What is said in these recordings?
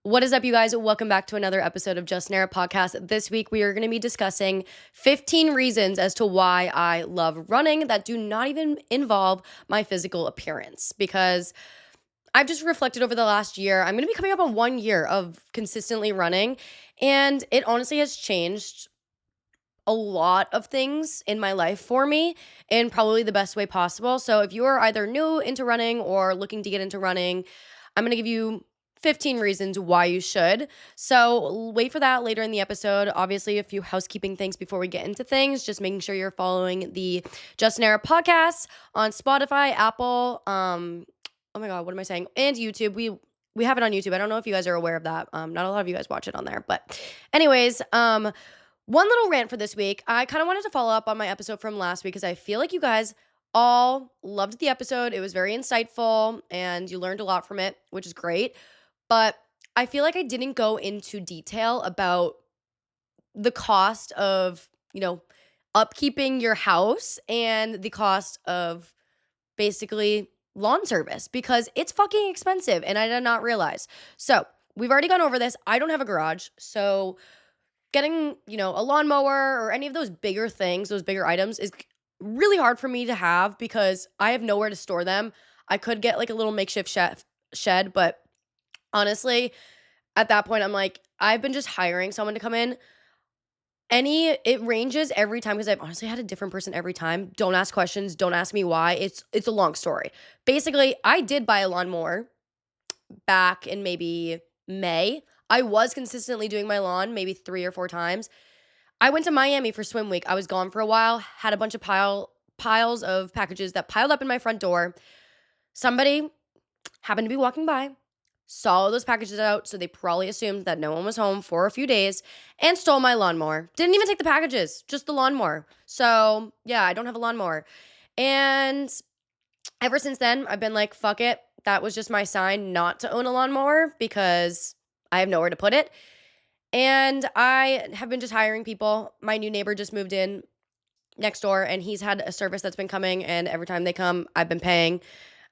What is up, you guys? Welcome back to another episode of Just Nara Podcast. This week, we are going to be discussing 15 reasons as to why I love running that do not even involve my physical appearance. Because I've just reflected over the last year. I'm going to be coming up on 1 year of consistently running, and it honestly has changed a lot of things in my life for me in probably the best way possible. So if you are either new into running or looking to get into running, I'm going to give you 15 reasons why you should. So wait for that later in the episode. Obviously, a few housekeeping things before we get into things. Just making sure you're following the Just Nara podcasts on Spotify, Apple, oh my God, what am I saying? And YouTube. We have it on YouTube. I don't know if you guys are aware of that. Not a lot of you guys watch it on there. But anyways, one little rant for this week. I kind of wanted to follow up on my episode from last week because I feel like you guys all loved the episode. It was very insightful and you learned a lot from it, which is great. But I feel like I didn't go into detail about the cost of, upkeeping your house and the cost of basically lawn service because it's fucking expensive and I did not realize. So we've already gone over this. I don't have a garage. So getting, a lawnmower or any of those bigger things, those bigger items is really hard for me to have because I have nowhere to store them. I could get like a little makeshift shed, but honestly, at that point, I'm like, I've been just hiring someone to come in. It ranges every time because I've honestly had a different person every time. Don't ask questions. Don't ask me why. It's a long story. Basically, I did buy a lawnmower back in maybe May. I was consistently doing my lawn maybe 3 or 4 times. I went to Miami for swim week. I was gone for a while, had a bunch of piles of packages that piled up in my front door. Somebody happened to be walking by, saw those packages out, so they probably assumed that no one was home for a few days and stole my lawnmower. Didn't even take the packages, just the lawnmower. So, yeah, I don't have a lawnmower. And ever since then, I've been like, fuck it. That was just my sign not to own a lawnmower because I have nowhere to put it. And I have been just hiring people. My new neighbor just moved in next door, and he's had a service that's been coming, and every time they come, I've been paying.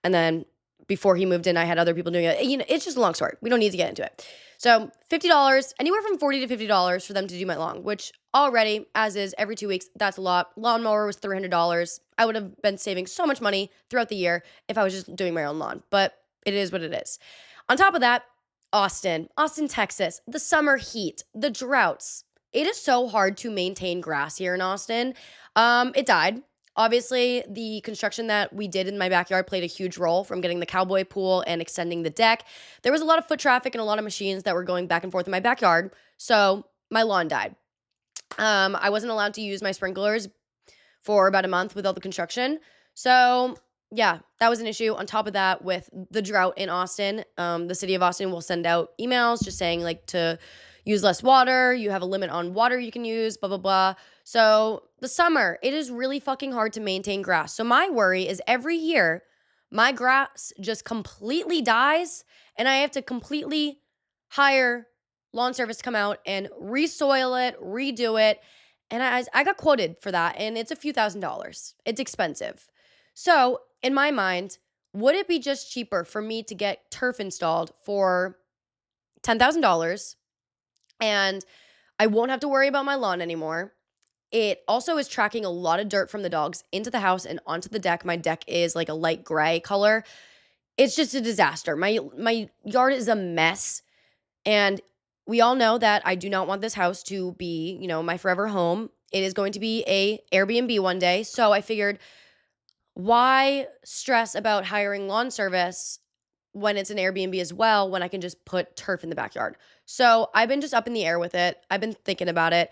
And then before he moved in, I had other people doing it. It's just a long story. We don't need to get into it. So $50, anywhere from $40 to $50 for them to do my lawn, which already, as is, every 2 weeks, that's a lot. Lawnmower was $300. I would have been saving so much money throughout the year if I was just doing my own lawn, but it is what it is. On top of that, Austin, Texas, the summer heat, the droughts. It is so hard to maintain grass here in Austin. It died. Obviously, the construction that we did in my backyard played a huge role from getting the cowboy pool and extending the deck. There was a lot of foot traffic and a lot of machines that were going back and forth in my backyard, so my lawn died. I wasn't allowed to use my sprinklers for about a month with all the construction. So, yeah, that was an issue. On top of that, with the drought in Austin, the city of Austin will send out emails just saying, like, to use less water. You have a limit on water you can use, blah, blah, blah. So the summer, it is really fucking hard to maintain grass. So my worry is every year, my grass just completely dies and I have to completely hire lawn service to come out and resoil it, redo it. And I got quoted for that, and it's a few $1,000s. It's expensive. So in my mind, would it be just cheaper for me to get turf installed for $10,000 and I won't have to worry about my lawn anymore? It also is tracking a lot of dirt from the dogs into the house and onto the deck. My deck is like a light gray color. It's just a disaster. My yard is a mess, and we all know that I do not want this house to be, my forever home. It is going to be a Airbnb one day. So I figured, why stress about hiring lawn service when it's an Airbnb as well, when I can just put turf in the backyard? So I've been just up in the air with it. I've been thinking about it.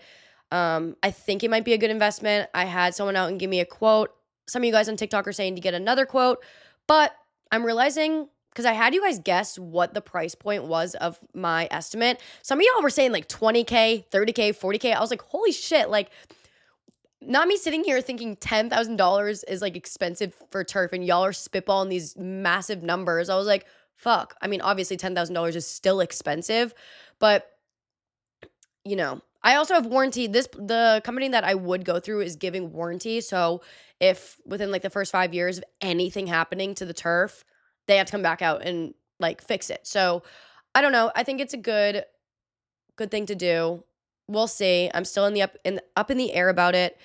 I think it might be a good investment. I had someone out and give me a quote. Some of you guys on TikTok are saying to get another quote, but I'm realizing, because I had you guys guess what the price point was of my estimate. Some of y'all were saying like $20K, $30K, $40K. I was like, holy shit. Like, not me sitting here thinking $10,000 is like expensive for turf and y'all are spitballing these massive numbers. I was like, fuck. I mean, obviously $10,000 is still expensive, but I also have warranty. The company that I would go through is giving warranty. So if within like the first 5 years of anything happening to the turf, they have to come back out and like fix it. So I don't know. I think it's a good thing to do. We'll see. I'm still up in the air about it.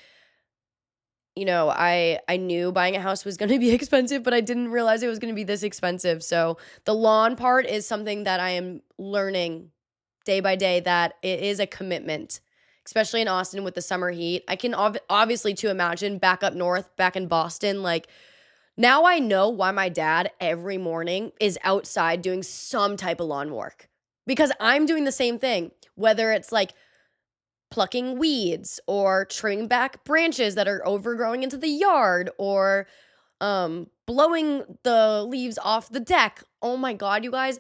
I knew buying a house was going to be expensive, but I didn't realize it was going to be this expensive. So the lawn part is something that I am learning day by day, that it is a commitment, especially in Austin with the summer heat. I can obviously to imagine back up north, back in Boston, like now I know why my dad every morning is outside doing some type of lawn work, because I'm doing the same thing, whether it's like plucking weeds or trimming back branches that are overgrowing into the yard, or blowing the leaves off the deck. Oh my god, you guys,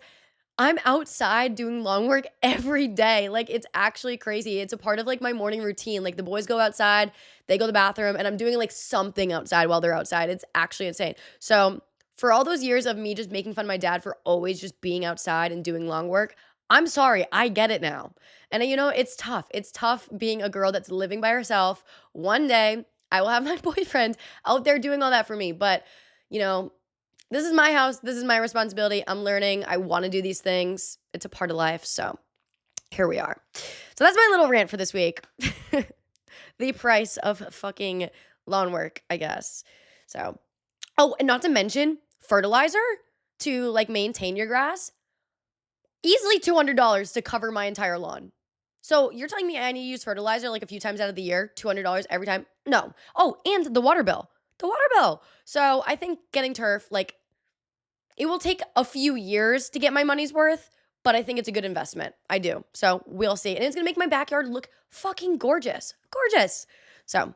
I'm outside doing lawn work every day. Like, it's actually crazy. It's a part of like my morning routine. Like, the boys go outside, they go to the bathroom, and I'm doing like something outside while they're outside. It's actually insane. So, for all those years of me just making fun of my dad for always just being outside and doing lawn work, I'm sorry. I get it now. And it's tough. It's tough being a girl that's living by herself. One day, I will have my boyfriend out there doing all that for me. But, you know, this is my house. This is my responsibility. I'm learning. I want to do these things. It's a part of life. So here we are. So that's my little rant for this week. The price of fucking lawn work, I guess. So, oh, and not to mention fertilizer to like maintain your grass. Easily $200 to cover my entire lawn. So you're telling me I need to use fertilizer like a few times out of the year, $200 every time? No. Oh, and the water bill. The water bill. So I think getting turf, like, it will take a few years to get my money's worth, but I think it's a good investment. I do. So we'll see. And it's going to make my backyard look fucking gorgeous. Gorgeous. So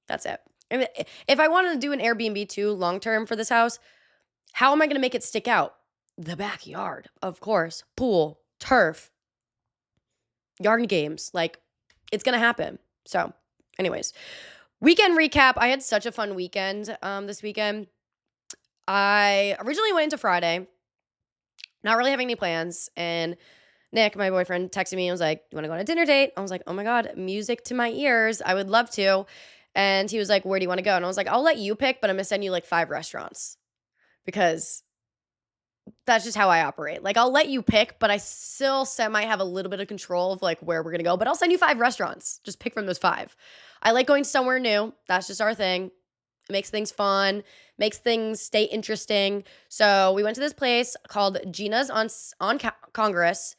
that's it. I mean, if I wanted to do an Airbnb too long term for this house, how am I going to make it stick out? The backyard, of course. Pool, turf, garden games. Like, it's going to happen. So, anyways, weekend recap. I had such a fun weekend this weekend. I originally went into Friday, not really having any plans. And Nick, my boyfriend, texted me and was like, "You want to go on a dinner date?" I was like, "Oh my God, music to my ears. I would love to." And he was like, "Where do you want to go?" And I was like, "I'll let you pick, but I'm going to send you like 5 restaurants because that's just how I operate. Like, I'll let you pick, but I still semi have a little bit of control of like where we're going to go. But I'll send you 5 restaurants. Just pick from those 5. I like going somewhere new. That's just our thing. It makes things fun, makes things stay interesting. So we went to this place called Gina's on Congress.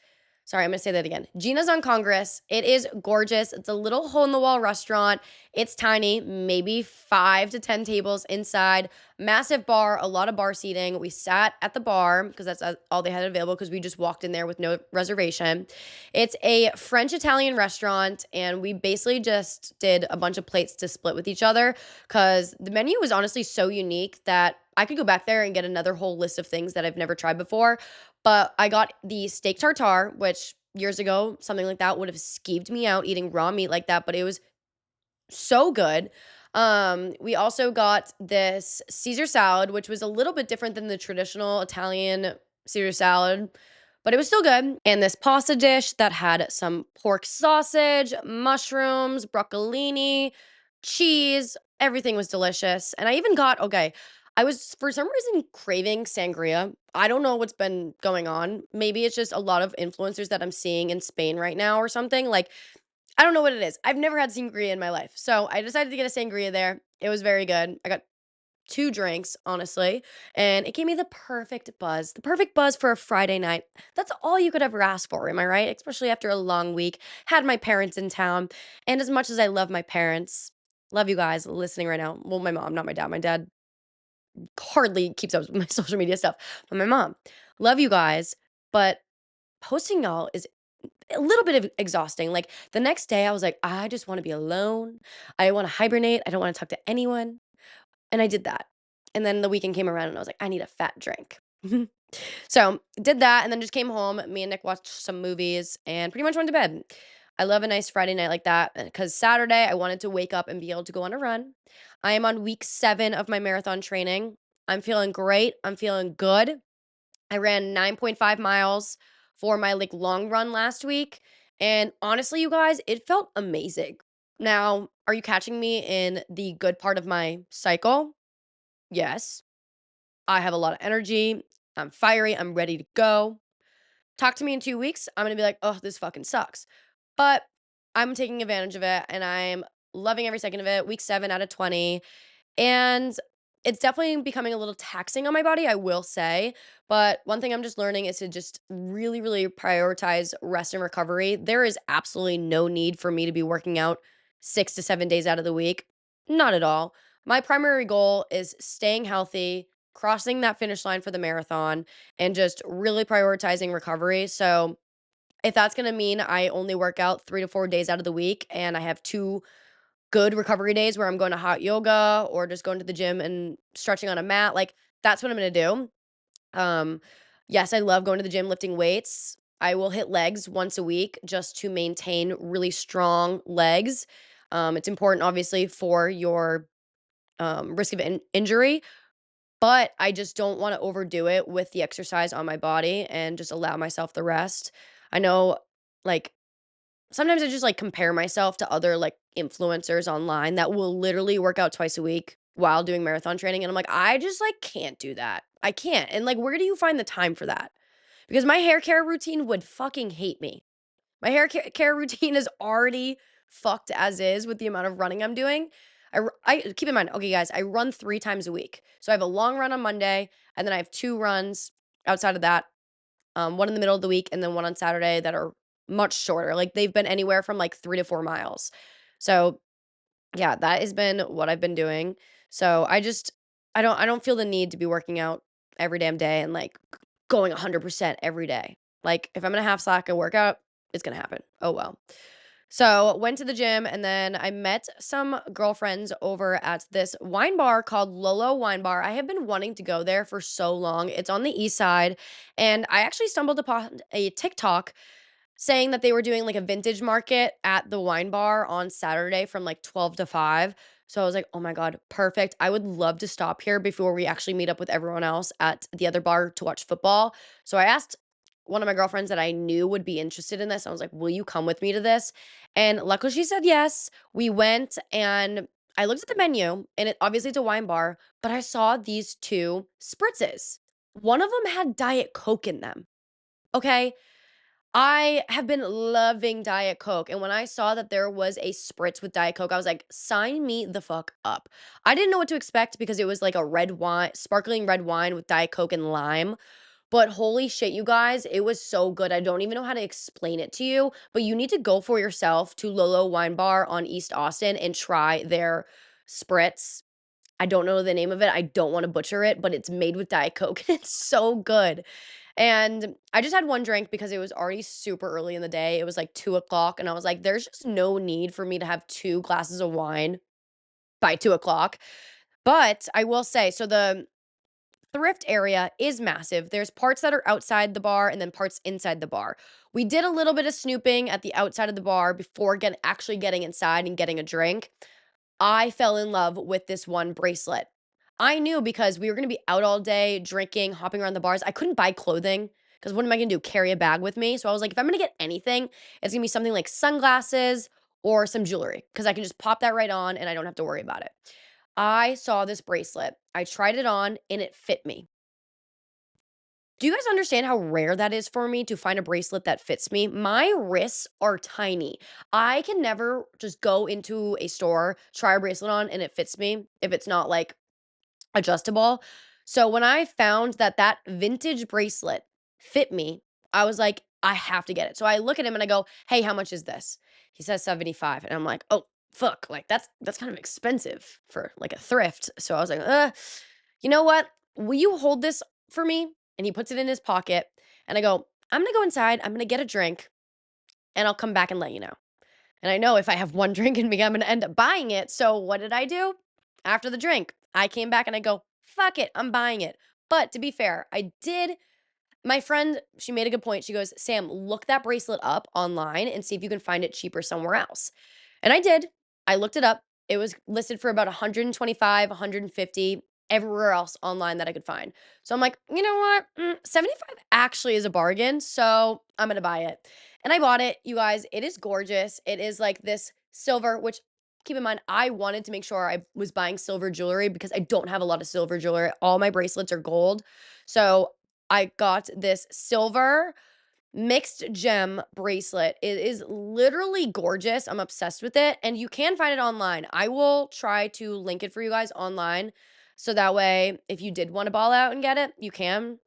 Sorry, I'm going to say that again. Gina's on Congress. It is gorgeous. It's a little hole-in-the-wall restaurant. It's tiny, maybe 5 to 10 tables inside. Massive bar, a lot of bar seating. We sat at the bar because that's all they had available because we just walked in there with no reservation. It's a French-Italian restaurant, and we basically just did a bunch of plates to split with each other because the menu was honestly so unique that I could go back there and get another whole list of things that I've never tried before. But I got the steak tartare, which years ago, something like that would have skeeved me out eating raw meat like that, but it was so good. We also got this Caesar salad, which was a little bit different than the traditional Italian Caesar salad, but it was still good. And this pasta dish that had some pork sausage, mushrooms, broccolini, cheese. Everything was delicious. And I even got, okay, I was for some reason craving sangria. I don't know what's been going on. Maybe it's just a lot of influencers that I'm seeing in Spain right now or something. Like, I don't know what it is. I've never had sangria in my life. So I decided to get a sangria there. It was very good. I got 2 drinks, honestly, and it gave me the perfect buzz. The perfect buzz for a Friday night. That's all you could ever ask for, am I right? Especially after a long week. Had my parents in town, and as much as I love my parents, love you guys listening right now. Well, my mom, not my dad. My dad hardly keeps up with my social media stuff, but my mom. Love you guys, but hosting y'all is a little bit of exhausting. Like, the next day I was like, I just want to be alone. I want to hibernate. I don't want to talk to anyone. And I did that. And then the weekend came around and I was like, I need a fat drink. So did that and then just came home. Me and Nick watched some movies and pretty much went to bed. I love a nice Friday night like that because Saturday I wanted to wake up and be able to go on a run. I am on week 7 of my marathon training. I'm feeling great. I'm feeling good. I ran 9.5 miles for my like long run last week. And honestly, you guys, it felt amazing. Now, are you catching me in the good part of my cycle? Yes. I have a lot of energy. I'm fiery. I'm ready to go. Talk to me in 2 weeks, I'm gonna be like, "Oh, this fucking sucks." But I'm taking advantage of it, and I'm loving every second of it. Week 7 out of 20. And it's definitely becoming a little taxing on my body, I will say. But one thing I'm just learning is to just really, really prioritize rest and recovery. There is absolutely no need for me to be working out 6 to 7 days out of the week. Not at all. My primary goal is staying healthy, crossing that finish line for the marathon, and just really prioritizing recovery. So if that's going to mean I only work out 3 to 4 days out of the week and I have two good recovery days where I'm going to hot yoga or just going to the gym and stretching on a mat, like, that's what I'm gonna do. Um, yes, I love going to the gym, lifting weights. I will hit legs once a week just to maintain really strong legs. It's important, obviously, for your, risk of injury, but I just don't wanna overdo it with the exercise on my body and just allow myself the rest. I know, like, sometimes I just, like, compare myself to other, like, influencers online that will literally work out twice a week while doing marathon training, and I'm like, "I just, like, can't do that. I can't." And, like, where do you find the time for that? Because my hair care routine would fucking hate me. My hair care routine is already fucked as is with the amount of running I'm doing. I keep in mind, okay, guys, I run 3 times a week. So I have a long run on Monday, and then I have 2 runs outside of that, one in the middle of the week and then one on Saturday that are much shorter. Like they've been anywhere from like 3 to 4 miles. So yeah, that has been what I've been doing. So I don't feel the need to be working out every damn day and like going 100% every day. Like if I'm gonna half slack a workout, it's gonna happen. Oh well. So went to the gym and then I met some girlfriends over at this wine bar called Lolo Wine Bar. I have been wanting to go there for so long. It's on the east side. And I actually stumbled upon a TikTok saying that they were doing like a vintage market at the wine bar on Saturday from like 12 to 5. So I was like, oh my God, perfect. I would love to stop here before we actually meet up with everyone else at the other bar to watch football. So I asked one of my girlfriends that I knew would be interested in this. I was like, will you come with me to this? And luckily she said yes. We went and I looked at the menu and it obviously it's a wine bar, but I saw these two spritzes. One of them had Diet Coke in them. Okay. I have been loving Diet Coke, and when I saw that there was a spritz with Diet Coke, I was like, "Sign me the fuck up." I didn't know what to expect because it was like a red wine sparkling red wine with Diet Coke and lime, but holy shit, you guys, it was so good. I don't even know how to explain it to you, but you need to go for yourself to Lolo Wine Bar on East Austin and try their spritz. I don't know the name of it. I don't wanna butcher it, but it's made with Diet Coke, and it's so good. And I just had 1 drink because it was already super early in the day. It was like 2 o'clock, and I was like, "There's just no need for me to have 2 glasses of wine by 2 o'clock." But I will say, so the thrift area is massive. There's parts that are outside the bar and then parts inside the bar. We did a little bit of snooping at the outside of the bar before actually getting inside and getting a drink. I fell in love with this one bracelet. I knew because we were gonna be out all day drinking, hopping around the bars. I couldn't buy clothing because what am I gonna do? Carry a bag with me? So I was like, if I'm gonna get anything, it's gonna be something like sunglasses or some jewelry because I can just pop that right on and I don't have to worry about it. I saw this bracelet. I tried it on and it fit me. Do you guys understand how rare that is for me to find a bracelet that fits me? My wrists are tiny. I can never just go into a store, try a bracelet on, and it fits me if it's not like adjustable. So when I found that that vintage bracelet fit me, I was like, I have to get it. So I look at him and I go, "Hey, how much is this?" He says 75, and I'm like, "Oh, fuck, like that's kind of expensive for like a thrift." So I was like, you know what? Will you hold this for me?" And he puts it in his pocket, and I go, "I'm gonna go inside. I'm gonna get a drink, and I'll come back and let you know." And I know if I have 1 drink in me, I'm gonna end up buying it. So what did I do? After the drink, I came back and I go, "Fuck it, I'm buying it." But to be fair, I did my friend, she made a good point. She goes, "Sam, look that bracelet up online and see if you can find it cheaper somewhere else." And I did. I looked it up. It was listed for about 125, 150 everywhere else online that I could find. So I'm like, you know what? 75 actually is a bargain. So I'm going to buy it. And I bought it. You guys, it is gorgeous. It is like this silver, which keep in mind, I wanted to make sure I was buying silver jewelry because I don't have a lot of silver jewelry. All my bracelets are gold. So I got this silver. mixed gem bracelet. It is literally gorgeous. I'm obsessed with it, and you can find it online. I will try to link it for you guys online, so that way, if you did wanna ball out and get it, you can.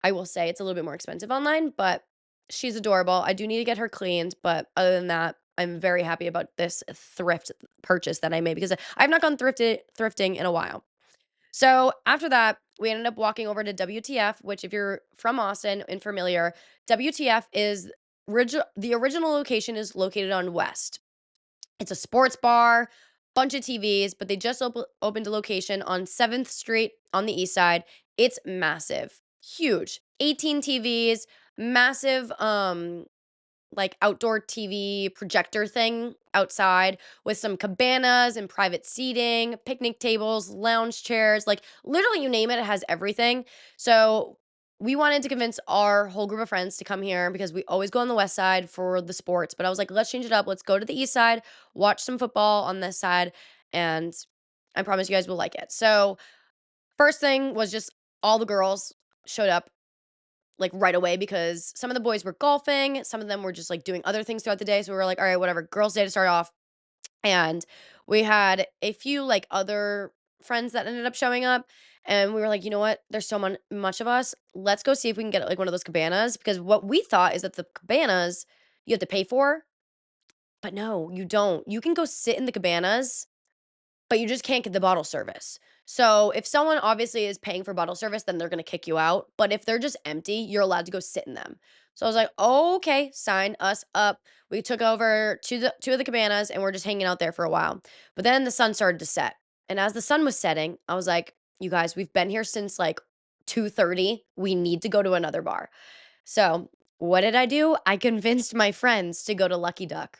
I will say it's a little bit more expensive online, but she's adorable. I do need to get her cleaned, but other than that, I'm very happy about this thrift purchase that I made because I've not gone thrifting in a while. So after that, we ended up walking over to WTF, which if you're from Austin and familiar, WTF is the original location is located on West. It's a sports bar, bunch of TVs, but they just opened a location on 7th Street on the east side. It's massive, huge. 18 TVs, massive like outdoor TV projector thing outside with some cabanas and private seating, picnic tables, lounge chairs, like literally you name it, it has everything. So we wanted to convince our whole group of friends to come here because we always go on the west side for the sports. But I was like, let's change it up. Let's go to the east side, watch some football on this side, and I promise you guys will like it. So, first thing was just all the girls showed up like right away because some of the boys were golfing, some of them were just like doing other things throughout the day. So we were like, all right, whatever, girls' day to start off. And we had a few like other friends that ended up showing up. And we were like, you know what? There's so much of us. Let's go see if we can get like one of those cabanas. Because what we thought is that the cabanas you have to pay for, but no, you don't. You can go sit in the cabanas but you just can't get the bottle service. So if someone obviously is paying for bottle service, then they're gonna kick you out. But if they're just empty, you're allowed to go sit in them. So I was like, okay, sign us up. We took over to the two of the cabanas and we're just hanging out there for a while. But then the sun started to set. And as the sun was setting, I was like, you guys, we've been here since like 2:30. We need to go to another bar. So what did I do? I convinced my friends to go to Lucky Duck.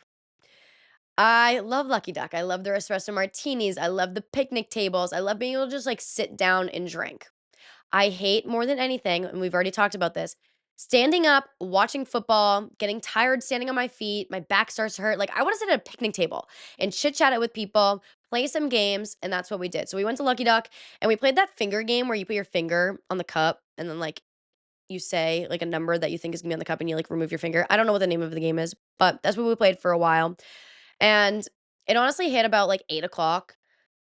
I love Lucky Duck. I love their espresso martinis. I love the picnic tables. I love being able to just like sit down and drink. I hate more than anything, and we've already talked about this, standing up, watching football, getting tired standing on my feet. My back starts to hurt. Like, I want to sit at a picnic table and chit chat it with people, play some games. And that's what we did. So we went to Lucky Duck and we played that finger game where you put your finger on the cup and then like you say like a number that you think is gonna be on the cup and you like remove your finger. I don't know what the name of the game is, but that's what we played for a while. And it honestly hit about like 8 o'clock.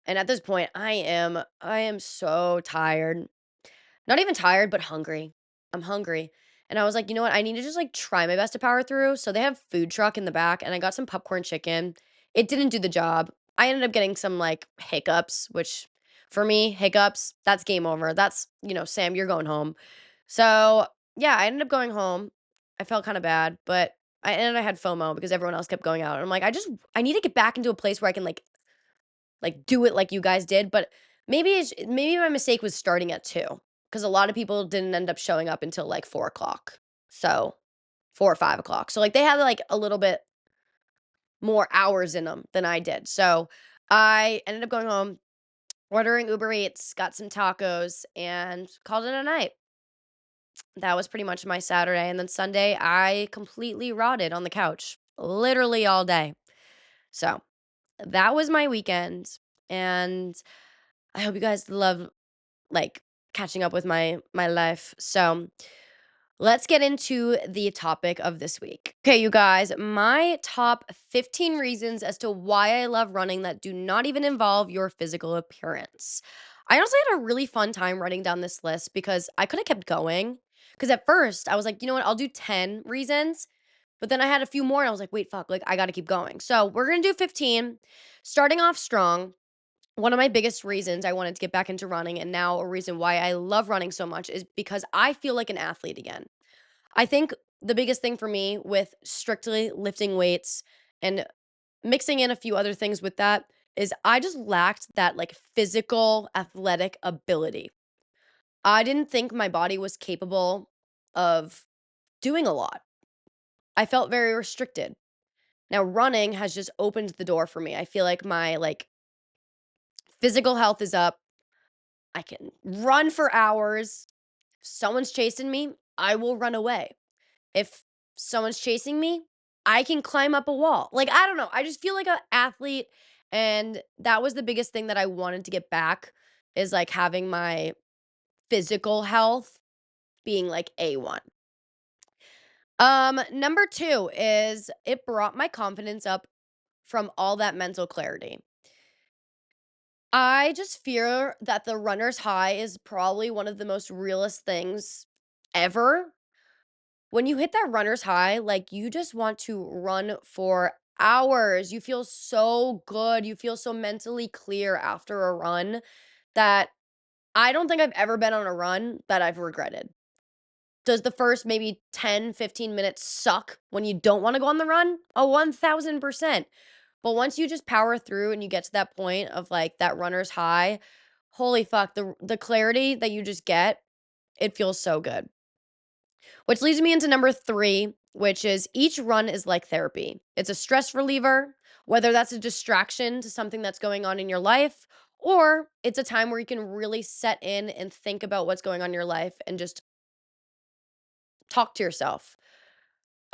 And at this point, I am so tired. Not even tired, but hungry. I'm hungry. And I was like, you know what? I need to just like try my best to power through. So they have food truck in the back and I got some popcorn chicken. It didn't do the job. I ended up getting some like hiccups, which for me, hiccups, that's game over. That's, Sam, you're going home. So yeah, I ended up going home. I felt kind of bad, but I had FOMO because everyone else kept going out. And I'm like, I need to get back into a place where I can like do it like you guys did. But maybe my mistake was starting at 2 because a lot of people didn't end up showing up until like 4 o'clock. So 4 or 5 o'clock. So like they had like a little bit more hours in them than I did. So I ended up going home, ordering Uber Eats, got some tacos, and called it a night. That was pretty much my Saturday, and then Sunday, I completely rotted on the couch, literally all day. So, that was my weekend, and I hope you guys love, like, catching up with my life. So, let's get into the topic of this week. Okay, you guys, my top 15 reasons as to why I love running that do not even involve your physical appearance. I honestly had a really fun time writing down this list because I could have kept going. Because at first I was like, you know what, I'll do 10 reasons. But then I had a few more and I was like, wait, fuck, like I gotta keep going. So we're gonna do 15. Starting off strong, one of my biggest reasons I wanted to get back into running, and now a reason why I love running so much, is because I feel like an athlete again. I think the biggest thing for me with strictly lifting weights and mixing in a few other things with that is I just lacked that like physical athletic ability. I didn't think my body was capable of doing a lot. I felt very restricted. Now running has just opened the door for me. I feel like my like physical health is up. I can run for hours. If someone's chasing me, I will run away. If someone's chasing me, I can climb up a wall. Like, I don't know. I just feel like an athlete. And that was the biggest thing that I wanted to get back is like having my physical health being like A1. Number 2 is it brought my confidence up from all that mental clarity. I just fear that the runner's high is probably one of the most realest things ever. When you hit that runner's high, like, you just want to run for hours. You feel so good. You feel so mentally clear after a run that I don't think I've ever been on a run that I've regretted. Does the first maybe 10, 15 minutes suck when you don't wanna go on the run? Oh, 1000%. But once you just power through and you get to that point of, like, that runner's high, holy fuck, the clarity that you just get, it feels so good. Which leads me into number 3, which is each run is like therapy. It's a stress reliever, whether that's a distraction to something that's going on in your life, or it's a time where you can really set in and think about what's going on in your life and just talk to yourself.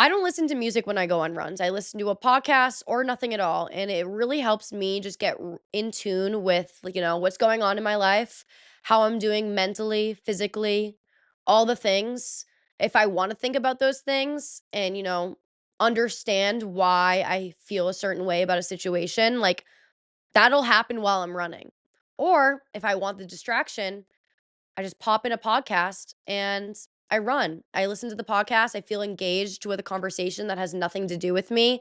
I don't listen to music when I go on runs. I listen to a podcast or nothing at all, and it really helps me just get in tune with, like, what's going on in my life, how I'm doing mentally, physically, all the things. If I want to think about those things and, understand why I feel a certain way about a situation, like, that'll happen while I'm running. Or if I want the distraction, I just pop in a podcast and I run. I listen to the podcast. I feel engaged with a conversation that has nothing to do with me.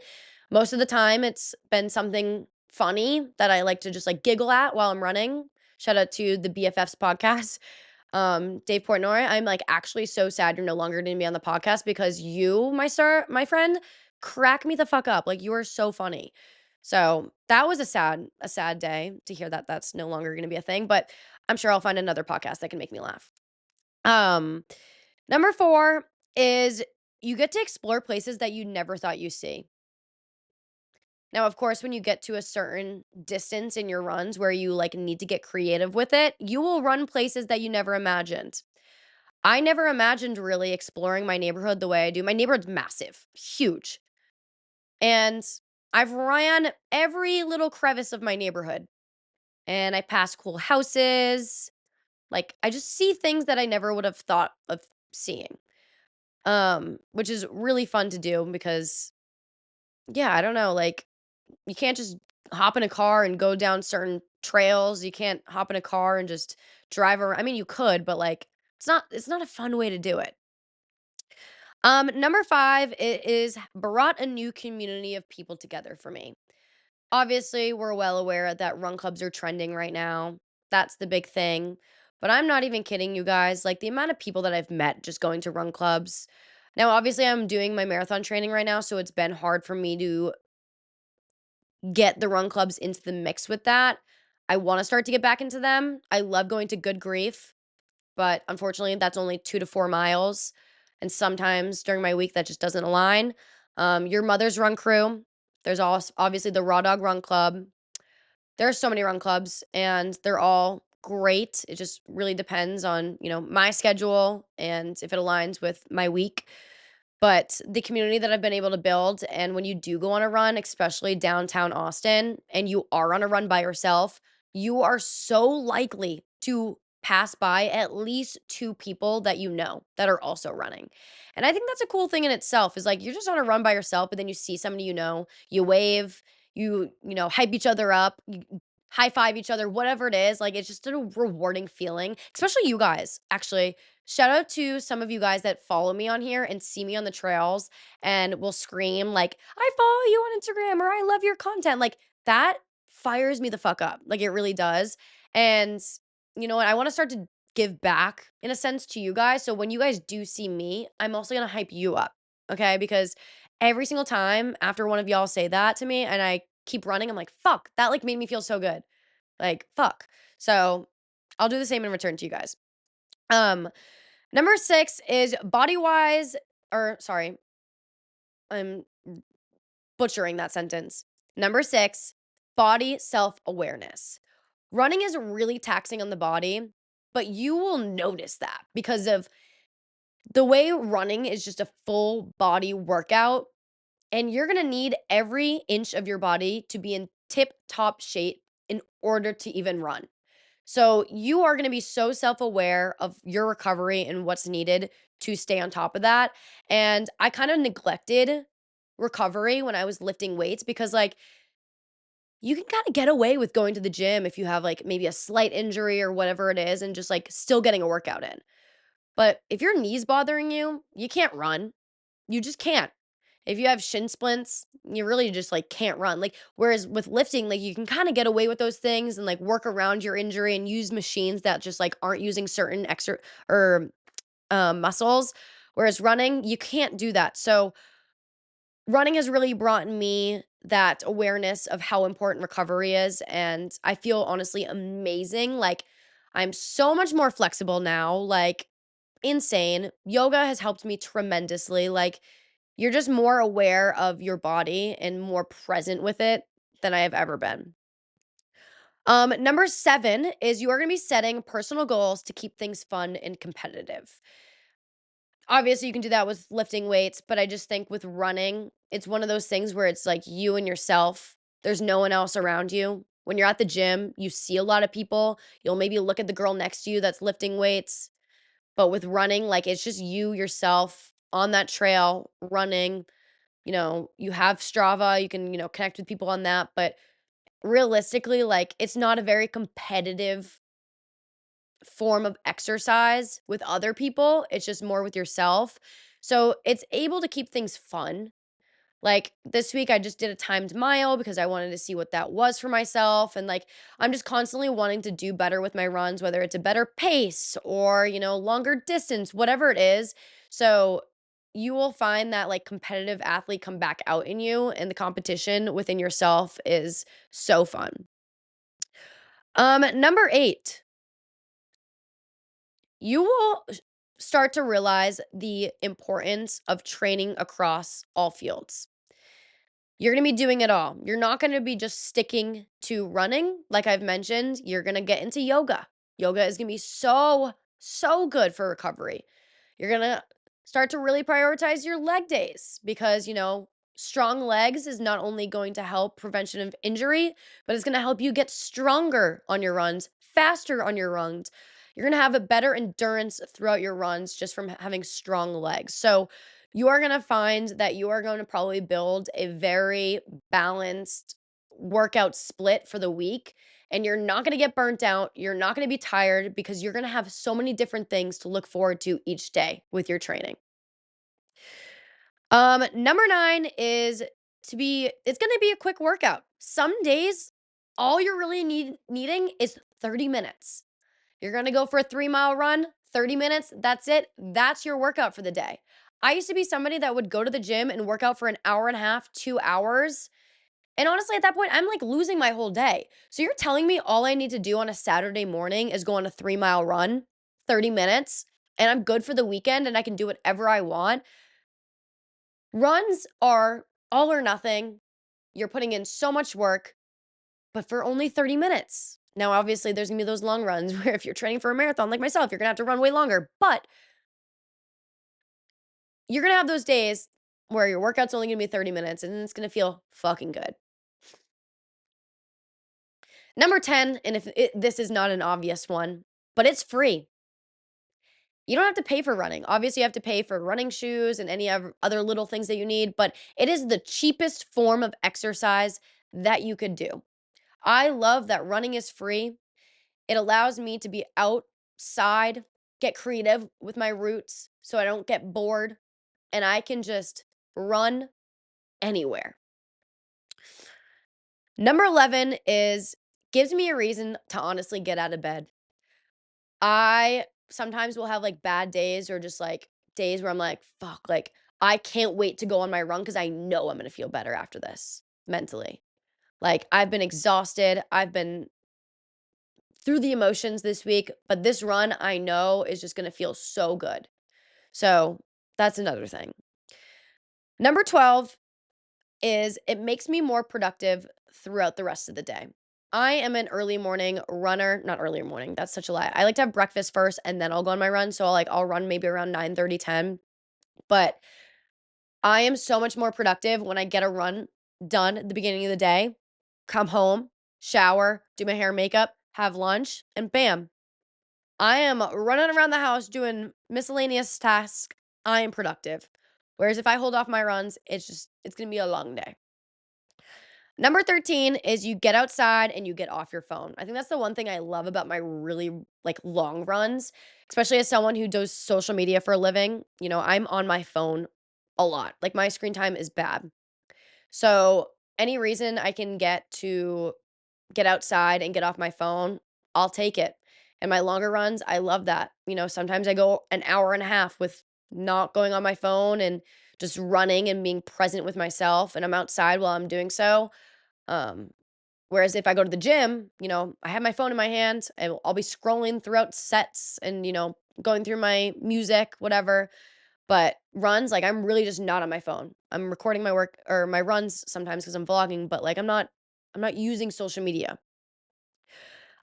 Most of the time, it's been something funny that I like to just like giggle at while I'm running. Shout out to the BFFs podcast. Dave Portnoy, I'm like actually so sad you're no longer going to be on the podcast because you, my friend, crack me the fuck up. Like you are so funny. So that was a sad day to hear that that's no longer going to be a thing. But I'm sure I'll find another podcast that can make me laugh. Um, Number 4 is you get to explore places that you never thought you see. Now, of course, when you get to a certain distance in your runs where you like need to get creative with it, you will run places that you never imagined. I never imagined really exploring my neighborhood the way I do. My neighborhood's massive, huge. And I've ran every little crevice of my neighborhood and I pass cool houses. Like I just see things that I never would have thought of seeing. Which is really fun to do because yeah, I don't know, like you can't just hop in a car and go down certain trails. You can't hop in a car and just drive around. I mean, you could, but like it's not a fun way to do it. Number 5 it is brought a new community of people together for me. Obviously, we're well aware that run clubs are trending right now. That's the big thing. But I'm not even kidding you guys. Like the amount of people that I've met just going to run clubs. Now, obviously, I'm doing my marathon training right now, so it's been hard for me to get the run clubs into the mix with that. I want to start to get back into them. I love going to Good Grief, but unfortunately, that's only 2 to 4 miles. And sometimes during my week, that just doesn't align. Your Mother's Run Crew. There's also obviously the Raw Dog Run Club. There are so many run clubs and they're all great. It just really depends on, my schedule and if it aligns with my week. But the community that I've been able to build, and when you do go on a run, especially downtown Austin, and you are on a run by yourself, you are so likely to pass by at least 2 people that you know that are also running. And I think that's a cool thing in itself is like you're just on a run by yourself, but then you see somebody you wave, hype each other up, you high five each other, whatever it is. Like it's just a rewarding feeling, especially you guys, actually. Shout out to some of you guys that follow me on here and see me on the trails and will scream like, "I follow you on Instagram," or "I love your content." Like that fires me the fuck up. Like it really does. And you know what? I want to start to give back in a sense to you guys. So when you guys do see me, I'm also going to hype you up. Okay? Because every single time after one of y'all say that to me and I keep running, I'm like, "Fuck, that like made me feel so good." Like, fuck. So, I'll do the same in return to you guys. Um Number 6 is body-wise or sorry, I'm butchering that sentence. Number 6, body self-awareness. Running is really taxing on the body, but you will notice that because of the way running is just a full body workout, and you're gonna need every inch of your body to be in tip-top shape in order to even run. So you are going to be so self aware of your recovery and what's needed to stay on top of that. And I kind of neglected recovery when I was lifting weights because, like, you can kind of get away with going to the gym if you have like maybe a slight injury or whatever it is and just like still getting a workout in. But if your knee's bothering you, you can't run. You just can't. If you have shin splints, you really just like can't run. Like whereas with lifting, like you can kind of get away with those things and like work around your injury and use machines that just like aren't using certain extra or muscles. Whereas running, you can't do that. So running has really brought me that awareness of how important recovery is. And I feel honestly amazing. Like I'm so much more flexible now. Like insane. Yoga has helped me tremendously. Like you're just more aware of your body and more present with it than I have ever been. Number 7 is you are going to be setting personal goals to keep things fun and competitive. Obviously, you can do that with lifting weights, but I just think with running, it's one of those things where it's like you and yourself. There's no one else around you. When you're at the gym, you see a lot of people. You'll maybe look at the girl next to you that's lifting weights. But with running, like it's just you yourself on that trail running. You have Strava, you can, connect with people on that. But realistically, like it's not a very competitive form of exercise with other people. It's just more with yourself. So it's able to keep things fun. Like this week, I just did a timed mile because I wanted to see what that was for myself. And like, I'm just constantly wanting to do better with my runs, whether it's a better pace or, longer distance, whatever it is. So you will find that like competitive athlete come back out in you, and the competition within yourself is so fun. Number 8, you will start to realize the importance of training across all fields. You're going to be doing it all. You're not going to be just sticking to running. Like I've mentioned, you're going to get into yoga. Yoga is going to be so, so good for recovery. You're going to start to really prioritize your leg days because, strong legs is not only going to help prevention of injury, but it's going to help you get stronger on your runs, faster on your runs. You're going to have a better endurance throughout your runs just from having strong legs. So, you are going to find that you are going to probably build a very balanced workout split for the week. And you're not going to get burnt out. You're not going to be tired because you're going to have so many different things to look forward to each day with your training. Number 9 is it's going to be a quick workout. Some days, all you're really needing is 30 minutes. You're gonna go for a 3-mile run, 30 minutes, that's it. That's your workout for the day. I used to be somebody that would go to the gym and work out for an hour and a half, 2 hours. And honestly, at that point, I'm like losing my whole day. So you're telling me all I need to do on a Saturday morning is go on a 3-mile run, 30 minutes, and I'm good for the weekend and I can do whatever I want. Runs are all or nothing. You're putting in so much work, but for only 30 minutes. Now, obviously, there's gonna be those long runs where if you're training for a marathon like myself, you're gonna have to run way longer. But you're gonna have those days where your workout's only gonna be 30 minutes and it's gonna feel fucking good. Number 10, and this is not an obvious one, but it's free. You don't have to pay for running. Obviously, you have to pay for running shoes and any other little things that you need, but it is the cheapest form of exercise that you could do. I love that running is free. It allows me to be outside, get creative with my routes so I don't get bored, and I can just run anywhere. Number 11 is gives me a reason to honestly get out of bed. I sometimes will have like bad days or just like days where I'm like, fuck, like I can't wait to go on my run because I know I'm going to feel better after this mentally. Like I've been exhausted. I've been through the emotions this week, but this run I know is just going to feel so good. So that's another thing. Number 12 is it makes me more productive throughout the rest of the day. I am an early morning runner, not early morning, that's such a lie. I like to have breakfast first and then I'll go on my run. So I'll run maybe around 9:30, 10. But I am so much more productive when I get a run done at the beginning of the day, come home, shower, do my hair and makeup, have lunch, and bam, I am running around the house doing miscellaneous tasks. I am productive. Whereas if I hold off my runs, it's going to be a long day. Number 13 is you get outside and you get off your phone. I think that's the one thing I love about my really like long runs, especially as someone who does social media for a living. I'm on my phone a lot. Like my screen time is bad. So, any reason I can get to get outside and get off my phone, I'll take it. And my longer runs, I love that. Sometimes I go an hour and a half with not going on my phone and just running and being present with myself, and I'm outside while I'm doing so. Um, Whereas if I go to the gym, I have my phone in my hand and I'll be scrolling throughout sets and, going through my music, whatever. But runs, like, I'm really just not on my phone. I'm recording my work or my runs sometimes because 'cause I'm vlogging, but, like, I'm not using social media.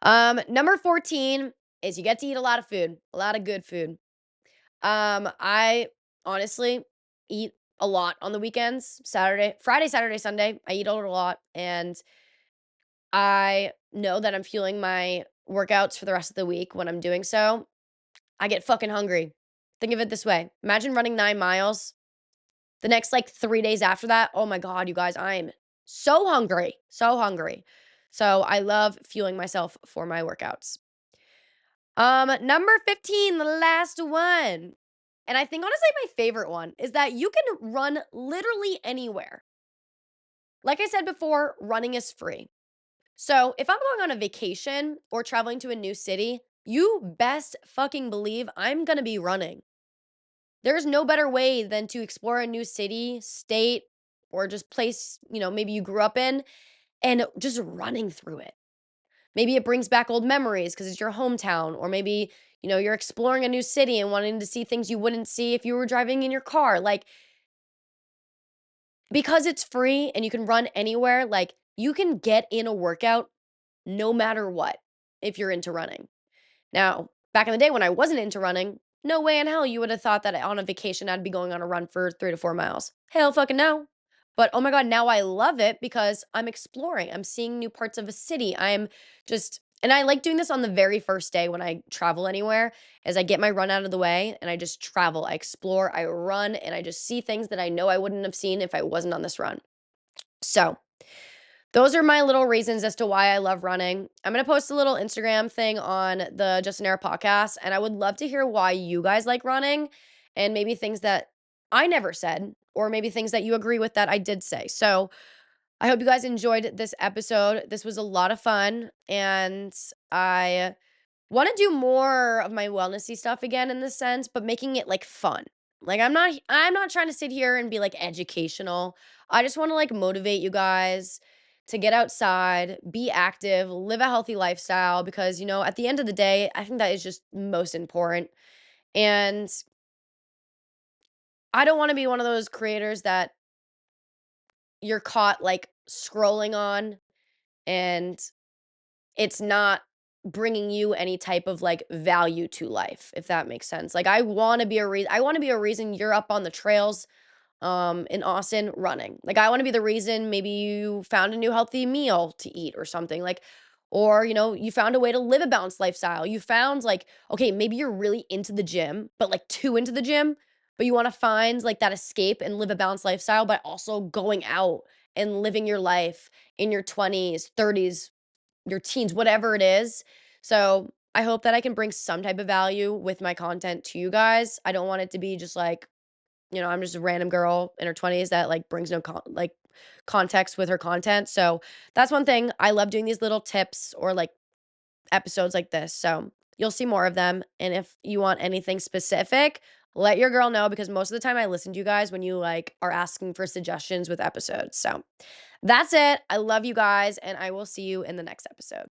Number 14 is you get to eat a lot of food, a lot of good food. I honestly eat a lot on the weekends, Friday, Saturday, Sunday, I eat a lot, and I know that I'm fueling my workouts for the rest of the week when I'm doing so. I get fucking hungry. Think of it this way, imagine running 9 miles. The next, like, 3 days after that, oh my god, you guys, I am so hungry, so hungry. So, I love fueling myself for my workouts. Number 15, the last one, and I think honestly my favorite one, is that you can run literally anywhere. Like I said before, running is free. So, if I'm going on a vacation or traveling to a new city, you best fucking believe I'm gonna be running. There's no better way than to explore a new city, state, or just place, maybe you grew up in and just running through it. Maybe it brings back old memories because it's your hometown, or maybe, you're exploring a new city and wanting to see things you wouldn't see if you were driving in your car. Like, because it's free and you can run anywhere, like, you can get in a workout no matter what if you're into running. Now, back in the day when I wasn't into running, no way in hell you would have thought that on a vacation I'd be going on a run for 3 to 4 miles. Hell fucking no. But oh my God, now I love it because I'm exploring. I'm seeing new parts of a city. And I like doing this on the very first day when I travel anywhere, as I get my run out of the way and I just travel. I explore, I run, and I just see things that I know I wouldn't have seen if I wasn't on this run. So, those are my little reasons as to why I love running. I'm going to post a little Instagram thing on the Justin Era podcast, and I would love to hear why you guys like running and maybe things that I never said, or maybe things that you agree with that I did say. So I hope you guys enjoyed this episode. This was a lot of fun, and I want to do more of my wellnessy stuff again in this sense, but making it like fun. Like I'm not trying to sit here and be like educational. I just want to like motivate you guys to get outside, be active, live a healthy lifestyle because at the end of the day, I think that is just most important. And I don't want to be one of those creators that you're caught like scrolling on and it's not bringing you any type of, like, value to life, if that makes sense. Like, I wanna be a reason you're up on the trails, in Austin running. Like, I wanna be the reason maybe you found a new healthy meal to eat or something, like, or, you found a way to live a balanced lifestyle. You found, like, okay, maybe you're really into the gym, but, like, too into the gym, but you wanna find, like, that escape and live a balanced lifestyle, but also going out and living your life in your 20s, 30s, your teens, whatever it is. So I hope that I can bring some type of value with my content to you guys. I don't want it to be just like, I'm just a random girl in her 20s that like brings no like context with her content. So that's one thing. I love doing these little tips or like episodes like this. So you'll see more of them. And if you want anything specific, let your girl know because most of the time I listen to you guys when you like are asking for suggestions with episodes. So that's it. I love you guys and I will see you in the next episode.